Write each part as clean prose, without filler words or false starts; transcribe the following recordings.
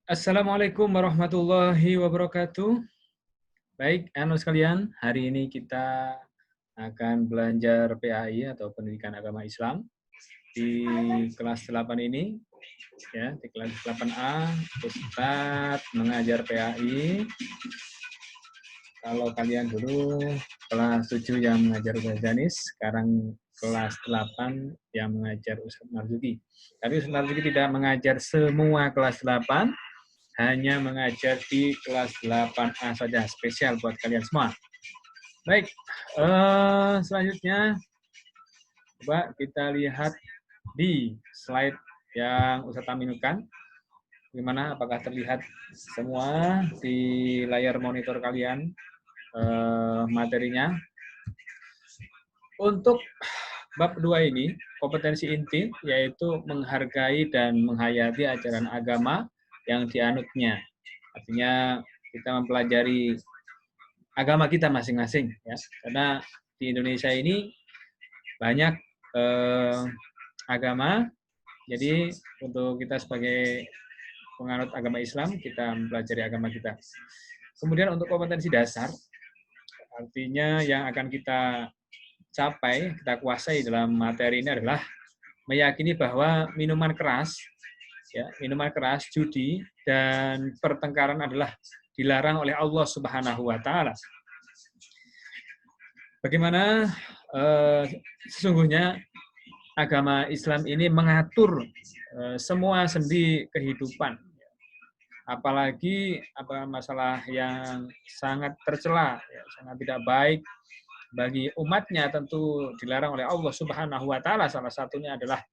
Assalamualaikum warahmatullahi wabarakatuh. Baik, sekalian, hari ini kita akan belajar PAI atau Pendidikan Agama Islam di kelas 8 ini, ya, di kelas 8A, Ustadz mengajar PAI. Kalau kalian dulu kelas 7 yang mengajar Ustadz Danis, sekarang kelas 8 yang mengajar Ustadz Marzuki. Tapi Ustadz Marzuki tidak mengajar semua kelas 8, hanya mengajar di kelas 8A saja, spesial buat kalian semua. Baik, selanjutnya coba kita lihat di slide yang Ustadz tampilkan. Gimana, apakah terlihat semua di layar monitor kalian materinya? Untuk bab 2 ini, kompetensi inti, yaitu menghargai dan menghayati ajaran agama yang dianutnya. Artinya kita mempelajari agama kita masing-masing, ya. Karena di Indonesia ini banyak agama, jadi untuk kita sebagai penganut agama Islam, kita mempelajari agama kita. Kemudian untuk kompetensi dasar, artinya yang akan kita capai, kita kuasai dalam materi ini adalah meyakini bahwa minuman keras, ya, minuman keras, judi, dan pertengkaran adalah dilarang oleh Allah Subhanahu wa Ta'ala. Bagaimana sesungguhnya agama Islam ini mengatur semua sendi kehidupan, apalagi masalah yang sangat tercela, ya, sangat tidak baik bagi umatnya, tentu dilarang oleh Allah Subhanahu wa Ta'ala. Salah satunya adalah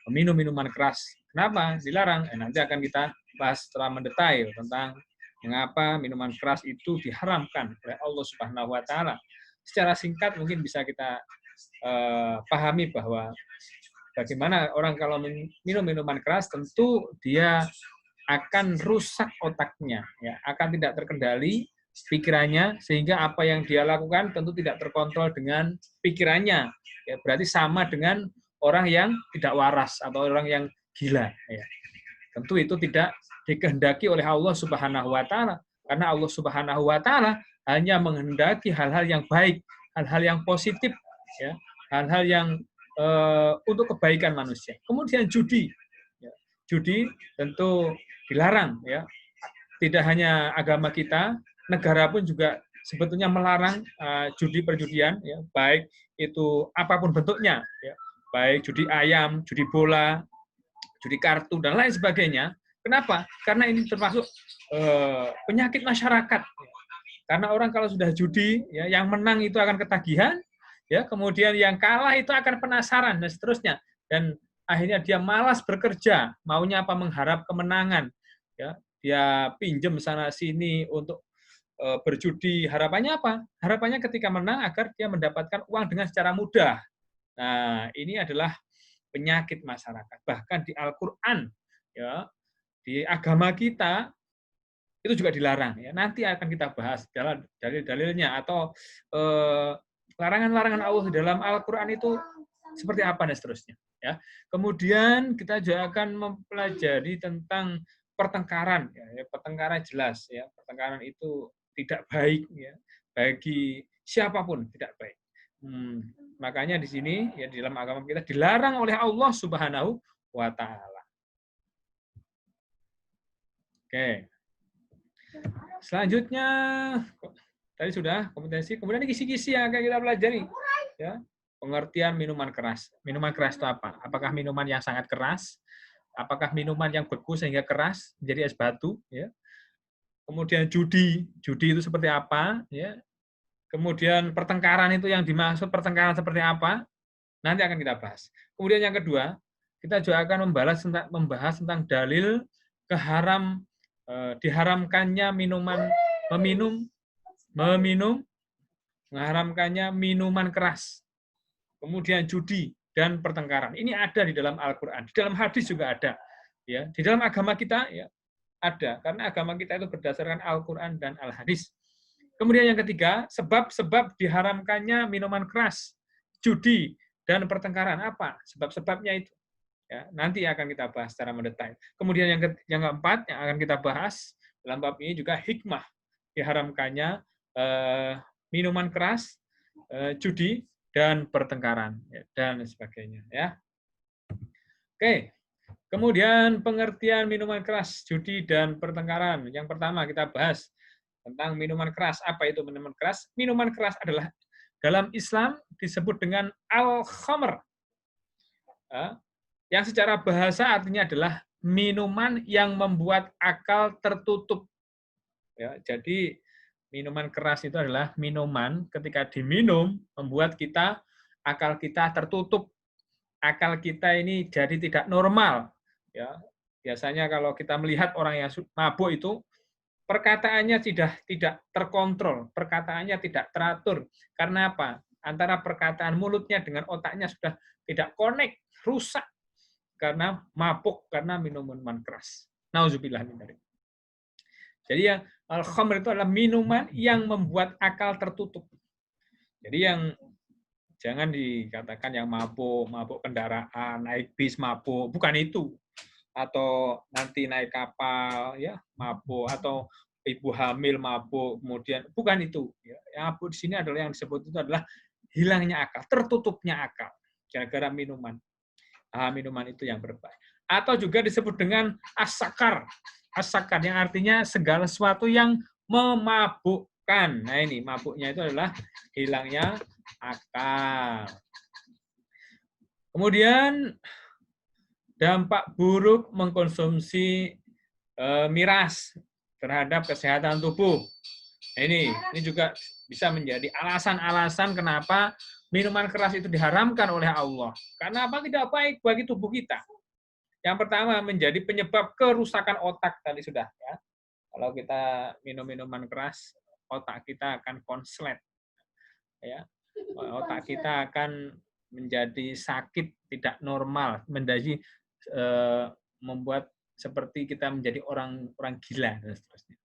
meminum minuman keras. Kenapa dilarang? Nanti akan kita bahas setelah mendetail tentang mengapa minuman keras itu diharamkan oleh Allah Subhanahu wa Ta'ala. Secara singkat mungkin bisa kita pahami bahwa bagaimana orang kalau minum minuman keras, tentu dia akan rusak otaknya, ya, akan tidak terkendali pikirannya, sehingga apa yang dia lakukan tentu tidak terkontrol dengan pikirannya. Ya, berarti sama dengan orang yang tidak waras atau orang yang gila. Ya. Tentu itu tidak dikehendaki oleh Allah Subhanahu wa Ta'ala, karena Allah Subhanahu wa Ta'ala hanya menghendaki hal-hal yang baik, hal-hal yang positif, ya, hal-hal yang untuk kebaikan manusia. Kemudian judi, ya, judi tentu dilarang, ya. Tidak hanya agama kita, negara pun juga sebetulnya melarang judi perjudian, ya, baik itu apapun bentuknya, ya, baik judi ayam, judi bola, judi kartu, dan lain sebagainya. Kenapa? Karena ini termasuk penyakit masyarakat. Karena orang kalau sudah judi, ya, yang menang itu akan ketagihan, ya, kemudian yang kalah itu akan penasaran, dan seterusnya. Dan akhirnya dia malas bekerja, maunya apa, mengharap kemenangan. Ya, dia pinjam sana sini untuk berjudi. Harapannya apa? Harapannya ketika menang agar dia mendapatkan uang dengan secara mudah. Nah, ini adalah penyakit masyarakat. Bahkan di Al-Quran, ya, di agama kita itu juga dilarang. Ya, nanti akan kita bahas dalil-dalilnya atau larangan-larangan Allah di dalam Al-Quran itu seperti apa dan seterusnya. Ya. Kemudian kita juga akan mempelajari tentang pertengkaran. Ya, pertengkaran jelas. Ya, pertengkaran itu tidak baik, ya, bagi siapapun, tidak baik. Makanya di sini, ya, di dalam agama kita dilarang oleh Allah Subhanahu wa Ta'ala. Oke. Selanjutnya, tadi sudah kompetensi, kemudian kisi-kisi yang akan kita pelajari. Ya, pengertian minuman keras. Minuman keras itu apa? Apakah minuman yang sangat keras? Apakah minuman yang beku sehingga keras menjadi es batu? Ya. Kemudian judi itu seperti apa? Ya. Kemudian pertengkaran itu yang dimaksud pertengkaran seperti apa? Nanti akan kita bahas. Kemudian yang kedua, kita juga akan membahas tentang dalil diharamkannya mengharamkannya minuman keras. Kemudian judi dan pertengkaran. Ini ada di dalam Al-Qur'an. Di dalam hadis juga ada. Ya, di dalam agama kita, ya, ada, karena agama kita itu berdasarkan Al-Qur'an dan Al-Hadis. Kemudian yang ketiga, sebab-sebab diharamkannya minuman keras, judi, dan pertengkaran. Apa sebab-sebabnya itu? Ya, nanti akan kita bahas secara mendetail. Kemudian yang keempat yang akan kita bahas dalam bab ini juga hikmah diharamkannya minuman keras, judi dan pertengkaran ya, dan sebagainya. Ya, oke. Kemudian pengertian minuman keras, judi dan pertengkaran. Yang pertama kita bahas tentang minuman keras. Apa itu minuman keras? Minuman keras adalah dalam Islam disebut dengan al-khamr. Yang secara bahasa artinya adalah minuman yang membuat akal tertutup. Ya, jadi minuman keras itu adalah minuman ketika diminum membuat akal kita tertutup. Akal kita ini jadi tidak normal. Ya, biasanya kalau kita melihat orang yang mabuk itu perkataannya tidak terkontrol, perkataannya tidak teratur. Karena apa? Antara perkataan mulutnya dengan otaknya sudah tidak connect, rusak karena mabuk, karena minuman keras. Nauzubillah min dzalik. Jadi yang al-khamr itu adalah minuman yang membuat akal tertutup. Jadi yang jangan dikatakan yang mabuk kendaraan, naik bis mabuk, bukan itu. Atau nanti naik kapal ya mabuk, atau ibu hamil mabuk, kemudian bukan itu. Yang mabuk di sini adalah yang disebut itu adalah hilangnya akal, tertutupnya akal gara-gara minuman. Minuman itu yang berbahaya. Atau juga disebut dengan as-sakar. As-sakar yang artinya segala sesuatu yang memabukkan. Nah ini, mabuknya itu adalah hilangnya akal. Kemudian dampak buruk mengkonsumsi miras terhadap kesehatan tubuh. Nah, ini juga bisa menjadi alasan-alasan kenapa minuman keras itu diharamkan oleh Allah. Karena apa? Tidak baik bagi tubuh kita. Yang pertama, menjadi penyebab kerusakan otak tadi sudah ya. Kalau kita minum minuman keras, otak kita akan konslet. Ya. Otak kita akan menjadi sakit, tidak normal, menjadi membuat seperti kita menjadi orang gila dan seterusnya.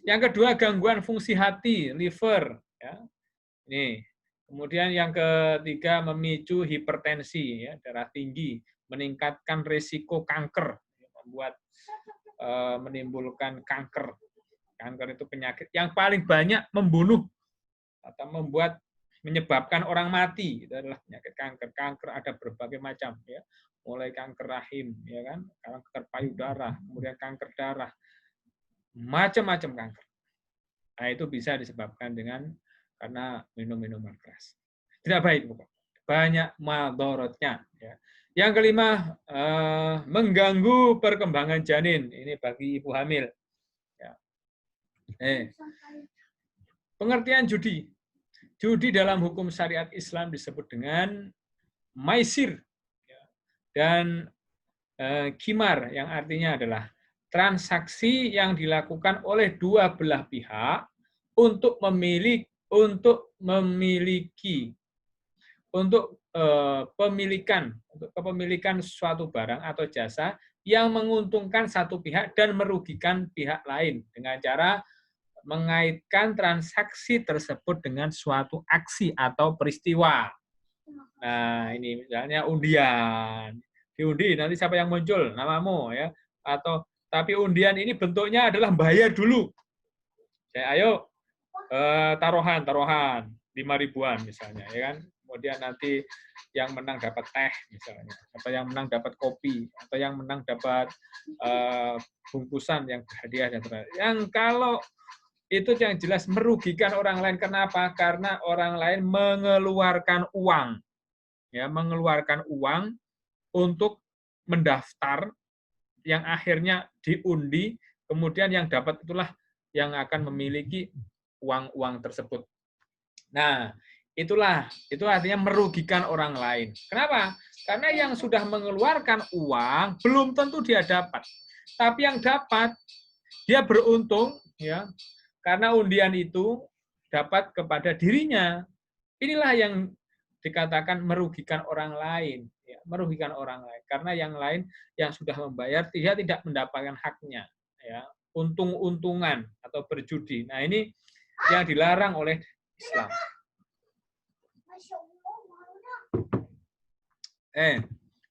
Yang kedua, gangguan fungsi hati, liver ya. Ini. Kemudian yang ketiga, memicu hipertensi, ya, darah tinggi, meningkatkan risiko kanker, menimbulkan kanker. Kanker itu penyakit yang paling banyak membunuh atau menyebabkan orang mati. Itu adalah penyakit kanker. Kanker ada berbagai macam, ya, mulai kanker rahim, ya kan, kanker payudara, kemudian kanker darah, macam-macam kanker. Nah itu bisa disebabkan karena minum minuman keras. Tidak baik, banyak madorotnya. Ya. Yang kelima, mengganggu perkembangan janin. Ini bagi ibu hamil. Ya. Pengertian judi. Judi dalam hukum syariat Islam disebut dengan maisir dan kimar, yang artinya adalah transaksi yang dilakukan oleh dua belah pihak untuk kepemilikan suatu barang atau jasa yang menguntungkan satu pihak dan merugikan pihak lain dengan cara mengaitkan transaksi tersebut dengan suatu aksi atau peristiwa. Nah, ini misalnya undian. Diundi, nanti siapa yang muncul? Namamu, ya. Atau tapi undian ini bentuknya adalah bayar dulu. Ayo taruhan 5.000-an misalnya, ya kan. Kemudian nanti yang menang dapat teh misalnya, atau yang menang dapat kopi, atau yang menang dapat bungkusan yang hadiah dan sebagainya. Yang kalau itu yang jelas merugikan orang lain. Kenapa? Karena orang lain mengeluarkan uang, ya, mengeluarkan uang untuk mendaftar, yang akhirnya diundi, kemudian yang dapat itulah yang akan memiliki uang-uang tersebut. Nah, itu artinya merugikan orang lain. Kenapa? Karena yang sudah mengeluarkan uang belum tentu dia dapat. Tapi yang dapat dia beruntung, ya, karena undian itu dapat kepada dirinya. Inilah yang dikatakan merugikan orang lain, ya, merugikan orang lain. Karena yang lain yang sudah membayar dia tidak mendapatkan haknya, ya, untung-untungan atau berjudi. Nah ini yang dilarang oleh Islam.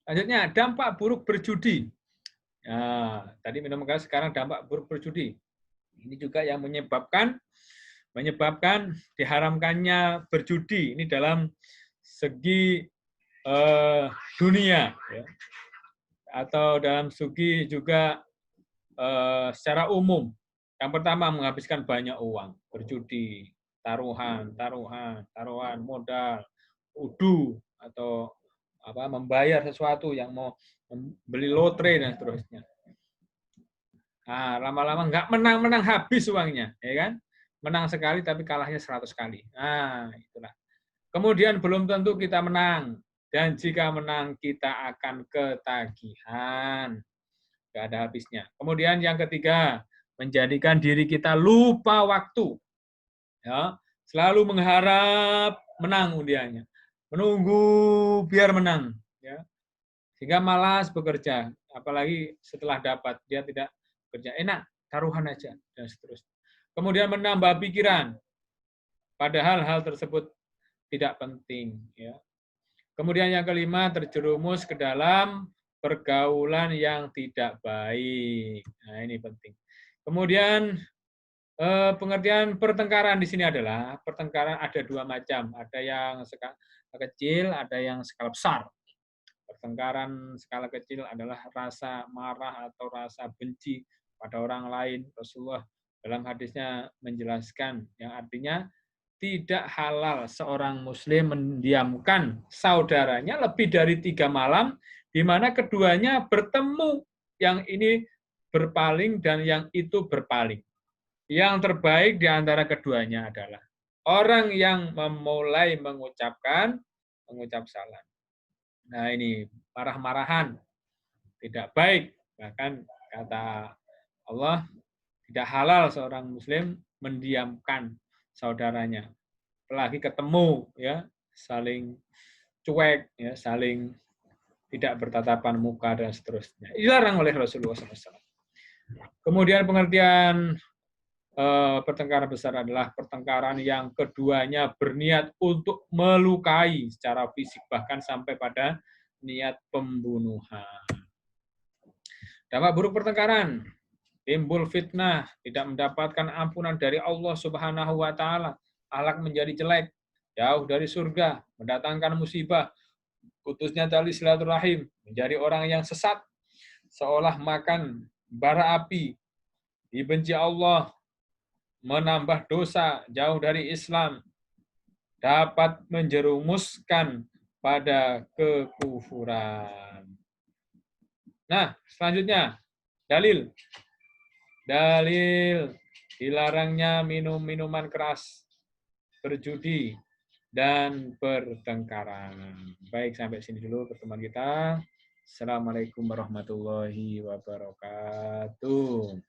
Selanjutnya, dampak buruk berjudi. Nah, tadi minum keras, sekarang dampak buruk berjudi. Ini juga yang menyebabkan diharamkannya berjudi. Ini dalam segi dunia, ya. Atau dalam segi juga secara umum. Yang pertama, menghabiskan banyak uang, berjudi, taruhan modal, udu, atau membayar sesuatu yang mau beli lotre dan seterusnya. Nah, lama-lama nggak menang-menang habis uangnya, ya kan? Menang sekali tapi kalahnya 100 kali. Nah, itulah. Kemudian belum tentu kita menang. Dan jika menang, kita akan ketagihan. Nggak ada habisnya. Kemudian yang ketiga, menjadikan diri kita lupa waktu. Ya, selalu mengharap menang undiannya. Menunggu biar menang. Ya. Sehingga malas bekerja. Apalagi setelah dapat, dia tidak bekerja. Enak, taruhan aja, dan seterusnya. Kemudian menambah pikiran. Padahal hal tersebut tidak penting. Ya. Kemudian yang kelima, terjerumus ke dalam pergaulan yang tidak baik. Nah, ini penting. Kemudian pengertian pertengkaran di sini adalah pertengkaran ada dua macam. Ada yang skala kecil, ada yang skala besar. Pertengkaran skala kecil adalah rasa marah atau rasa benci pada orang lain. Rasulullah dalam hadisnya menjelaskan yang artinya tidak halal seorang muslim mendiamkan saudaranya lebih dari 3 malam, di mana keduanya bertemu, yang ini berpaling dan yang itu berpaling. Yang terbaik di antara keduanya adalah orang yang memulai mengucap salam. Nah, ini marah-marahan tidak baik. Bahkan kata Allah, tidak halal seorang muslim mendiamkan saudaranya. Apalagi ketemu, ya, saling cuek, ya, saling tidak bertatapan muka dan seterusnya. Dilarang oleh Rasulullah SAW. Kemudian pengertian pertengkaran besar adalah pertengkaran yang keduanya berniat untuk melukai secara fisik, bahkan sampai pada niat pembunuhan. Dampak buruk pertengkaran, timbul fitnah, tidak mendapatkan ampunan dari Allah Subhanahu wa taala, akhlak menjadi jelek, jauh dari surga, mendatangkan musibah, putusnya tali silaturahim, menjadi orang yang sesat, seolah makan bara api, dibenci Allah, menambah dosa, jauh dari Islam, dapat menjerumuskan pada kekufuran. Nah, selanjutnya, dalil. Dalil dilarangnya minum minuman keras, berjudi, dan pertengkaran. Baik, sampai sini dulu pertemuan kita. Assalamualaikum warahmatullahi wabarakatuh.